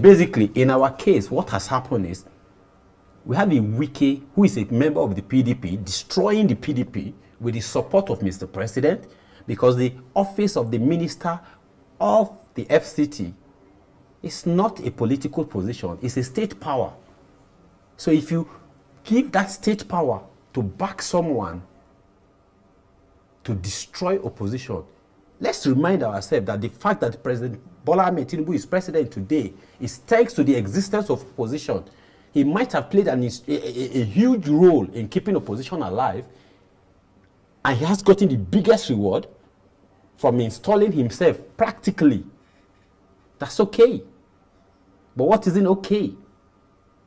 basically, in our case, what has happened is we have a Wike who is a member of the PDP destroying the PDP with the support of Mr. President, because the office of the Minister of the FCT is not a political position, it's a state power. So if you give that state power to back someone to destroy opposition, let's remind ourselves that the fact that President Bola Ahmed Tinubu is president today is thanks to the existence of opposition. He might have played a huge role in keeping opposition alive, and he has gotten the biggest reward from installing himself practically. That's okay. But what isn't okay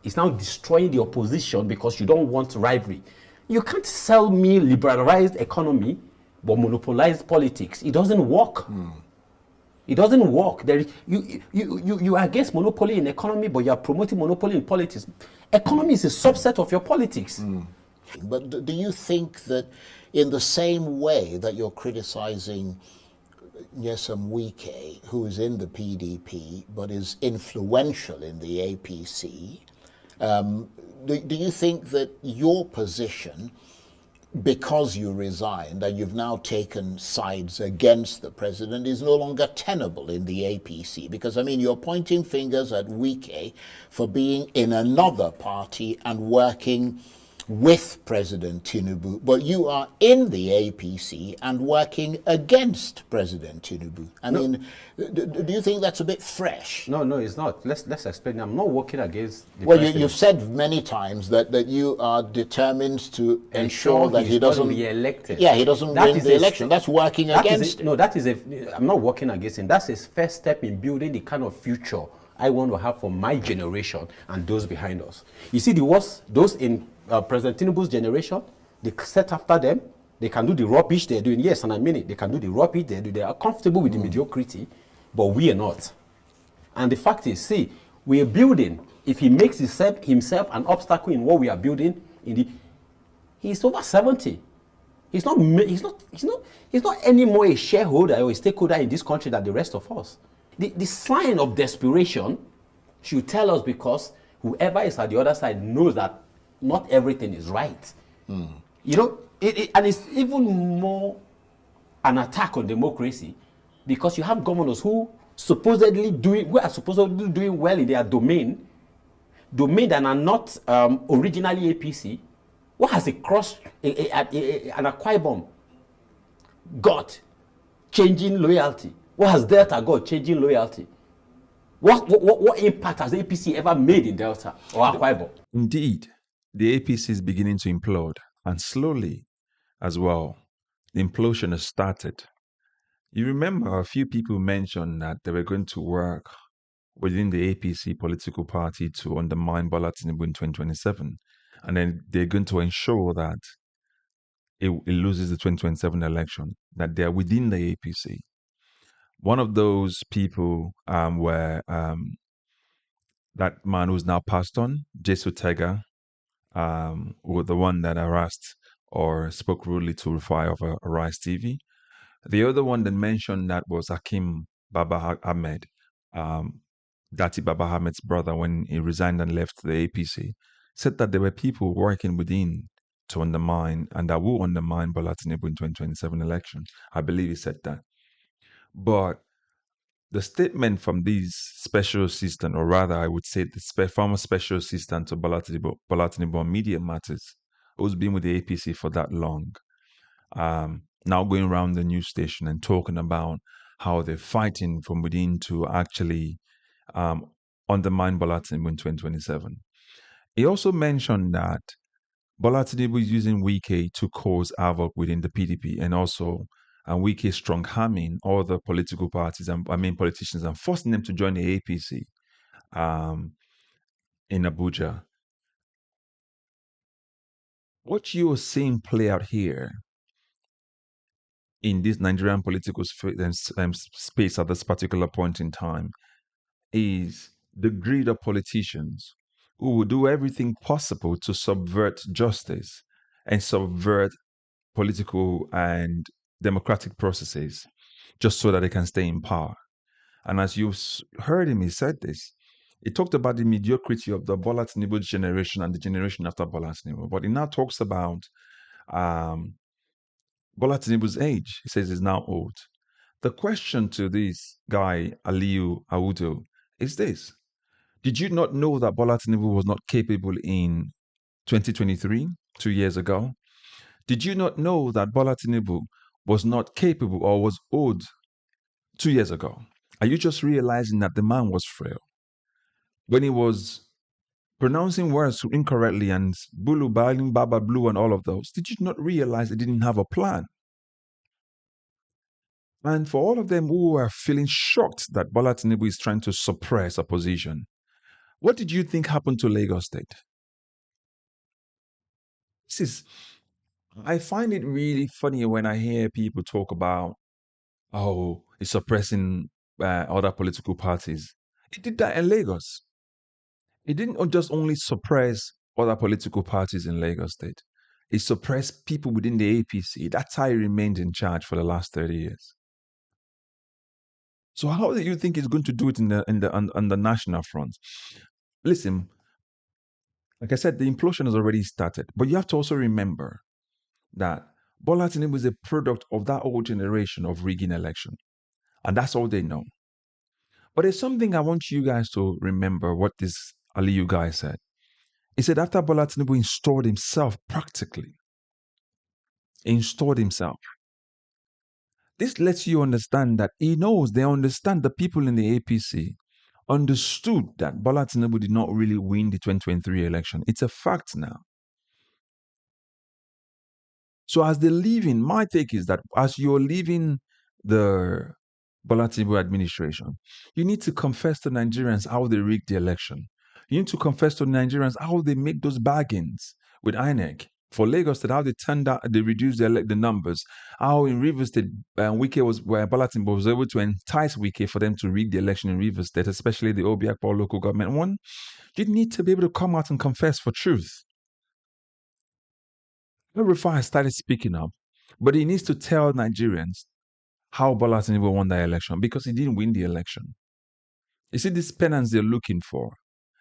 is now destroying the opposition because you don't want rivalry. You can't sell me liberalized economy but monopolize politics. It doesn't work. It doesn't work. You are against monopoly in economy, but you are promoting monopoly in politics. Economy is a subset of your politics. But do you think that in the same way that you're criticizing Nyesom Wike, who is in the PDP but is influential in the APC, do you think that your position, because you resigned and you've now taken sides against the president, is no longer tenable in the APC? Because, I mean, you're pointing fingers at Wike for being in another party and working with President Tinubu, but you are in the APC and working against President Tinubu. I mean, do you think that's a bit fresh? No, it's not. Let's explain. I'm not working against the president. You've said many times that you are determined to ensure that he doesn't be elected. Yeah, he doesn't win the election. That's working against him. No, I'm not working against him. That's his first step in building the kind of future I want to have for my generation and those behind us. You see, those in President Tinubu's generation, they set after them, they can do the rubbish they're doing. Yes, and I mean it. They can do the rubbish they do. They are comfortable with the mediocrity, but we are not. And the fact is, see, we are building. If he makes himself an obstacle in what we are building, he's over 70. He's not anymore a shareholder or a stakeholder in this country than the rest of us. The sign of desperation should tell us, because whoever is at the other side knows that not everything is right. You know, and it's even more an attack on democracy, because you have governors who are supposedly doing well in their domain that are not originally APC. What has an Akwa Ibom got changing loyalty? What has Delta got changing loyalty? What impact has APC ever made in Delta or Akwa Ibom? Indeed, the APC is beginning to implode, and slowly as well. The implosion has started. You remember a few people mentioned that they were going to work within the APC political party to undermine Bola Tinubu in 2027, and then they're going to ensure that it loses the 2027 election, that they're within the APC. One of those people were that man who's now passed on, Jesu Tega, the one that harassed or spoke rudely to Rufai of Arise TV. The other one that mentioned that was Hakim Baba Ahmed, Dati Baba Ahmed's brother, when he resigned and left the APC, said that there were people working within to undermine and that will undermine Bola Tinubu in 2027 election. I believe he said that. But the statement from these special assistant, or rather I would say the former special assistant to Bola Tinubu on media matters, who's been with the APC for that long, now going around the news station and talking about how they're fighting from within to actually undermine Bola Tinubu in 2027. He also mentioned that Bola Tinubu is using Wike to cause havoc within the PDP, and also Wike strong harming all the political parties and politicians and forcing them to join the APC in Abuja. What you are seeing play out here in this Nigerian political space at this particular point in time is the greed of politicians who will do everything possible to subvert justice and subvert political and democratic processes just so that they can stay in power. And as you heard him, he said this, It talked about the mediocrity of the Bola Tinubu generation and the generation after Bola Tinubu. But it now talks about um, Bola Tinubu's age. He says he's now old. The question to this guy, Aliyu Audu, is this. Did you not know that Bola Tinubu was not capable in 2023, 2 years ago? Did you not know that Bola Tinubu was not capable or was old 2 years ago? Are you just realizing that the man was frail? When he was pronouncing words incorrectly and bulu, baling, baba, blue, and all of those, did you not realize they didn't have a plan? And for all of them who are feeling shocked that Bola Tinubu is trying to suppress opposition, what did you think happened to Lagos State? This is, I find it really funny when I hear people talk about, oh, it's suppressing other political parties. It did that in Lagos. It didn't just only suppress other political parties in Lagos State. It suppressed people within the APC. That's how it remained in charge for the last 30 years. So how do you think it's going to do it on the national front? Listen, like I said, the implosion has already started, but you have to also remember that Bola Tinubu is a product of that old generation of rigging election, and that's all they know. But there's something I want you guys to remember what this Aliyu guy said. He said after Bola Tinubu installed himself practically, installed himself, this lets you understand that he knows, they understand the people in the APC understood that Bola Tinubu did not really win the 2023 election. It's a fact now. So as they're leaving, my take is that as you're leaving the Bola Tinubu administration, you need to confess to Nigerians how they rigged the election. You need to confess to Nigerians how they make those bargains with INEC. For Lagos State, how they turned out, they reduced the numbers. How in Rivers State, Wike was, where Bola Tinubu was able to entice Wike for them to rig the election in Rivers State, especially the Obiakpor local government one. You need to be able to come out and confess for truth. Rufai has started speaking up, but he needs to tell Nigerians how Bola Tinubu won that election because he didn't win the election. You see, this penance they're looking for,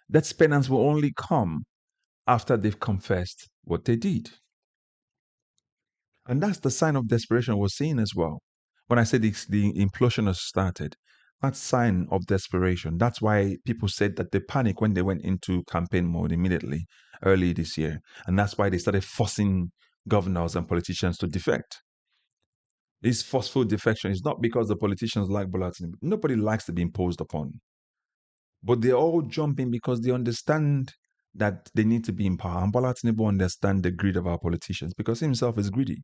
that penance will only come after they've confessed what they did. And that's the sign of desperation we're seeing as well. When I said the implosion has started, that's sign of desperation. That's why people said that they panicked when they went into campaign mode immediately early this year. And that's why they started forcing governors and politicians to defect. This forceful defection is not because the politicians like Bola Tinubu. Nobody likes to be imposed upon. But they're all jumping because they understand that they need to be in power. And Bola Tinubu understands the greed of our politicians because he himself is greedy.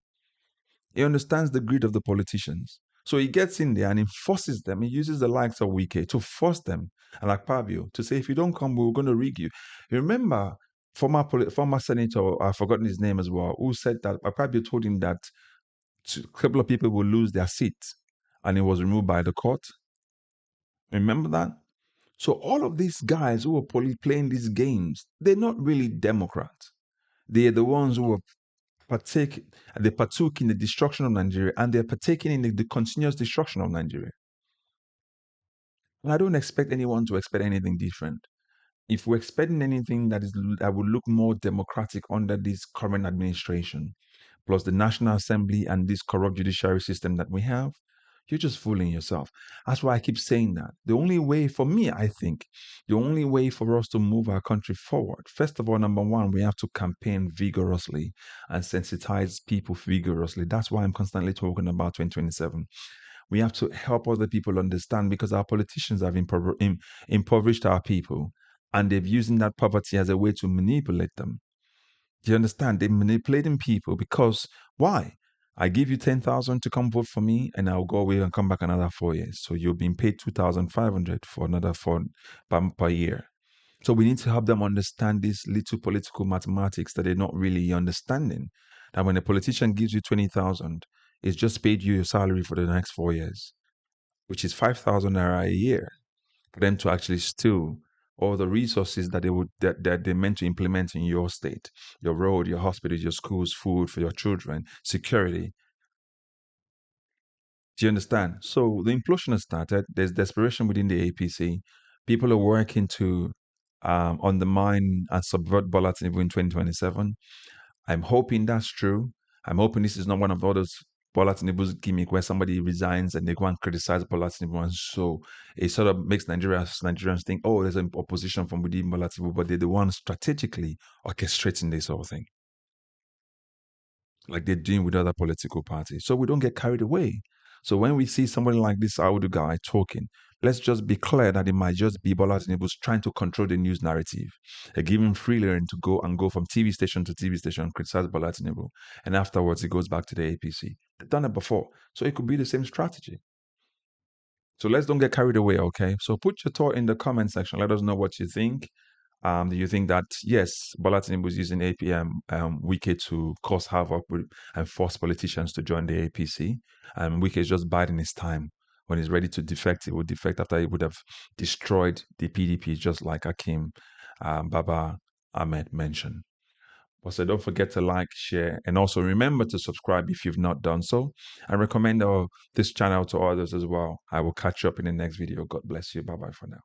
He understands the greed of the politicians. So he gets in there and enforces them. He uses the likes of Wike to force them, and like Pavio, to say, if you don't come, we're going to rig you. You remember former senator, I've forgotten his name as well, who said that Pavio told him that a couple of people will lose their seats, and it was removed by the court. Remember that? So all of these guys who are playing these games, they're not really Democrats. They are the ones who are they partook in the destruction of Nigeria, and they're partaking in the continuous destruction of Nigeria. And I don't expect anyone to expect anything different. If we're expecting anything that would look more democratic under this current administration, plus the National Assembly and this corrupt judiciary system that we have, you're just fooling yourself. That's why I keep saying that. The only way for me, I think, the only way for us to move our country forward, first of all, number one, we have to campaign vigorously and sensitize people vigorously. That's why I'm constantly talking about 2027. We have to help other people understand because our politicians have impoverished our people and they've using that poverty as a way to manipulate them. Do you understand? They're manipulating people because why? I give you 10,000 to come vote for me, and I'll go away and come back another 4 years. So you're being paid 2,500 for another 4 per year. So we need to help them understand this little political mathematics that they're not really understanding. That when a politician gives you 20,000, it's just paid you your salary for the next 4 years, which is 5,000 naira a year for them to actually steal all the resources that they're meant to implement in your state, your road, your hospitals, your schools, food for your children, security. Do you understand? So the implosion has started. There's desperation within the APC. People are working to undermine and subvert Bola Tinubu in 2027. I'm hoping that's true. I'm hoping this is not one of all those Bola Tinubu's gimmick where somebody resigns and they go and criticize Bola Tinubu, and so it sort of makes Nigerians think, oh, there's an opposition from within Bola Tinubu, but they're the ones strategically orchestrating this whole thing, like they're doing with other political parties. So we don't get carried away. So when we see somebody like this Audu guy talking, let's just be clear that it might just be Bola Tinubu trying to control the news narrative. They give him free rein to go from TV station to TV station and criticize Bola Tinubu. And afterwards, he goes back to the APC. They've done it before. So it could be the same strategy. So let's don't get carried away, okay? So put your thought in the comment section. Let us know what you think. Do you think that, yes, Bola Tinubu is using APM Wike to cause havoc and force politicians to join the APC? Wike is just biding his time. When he's ready to defect, he would defect after he would have destroyed the PDP, just like Akim Baba Ahmed mentioned. So don't forget to like, share, and also remember to subscribe if you've not done so, and recommend this channel to others as well. I will catch you up in the next video. God bless you. Bye-bye for now.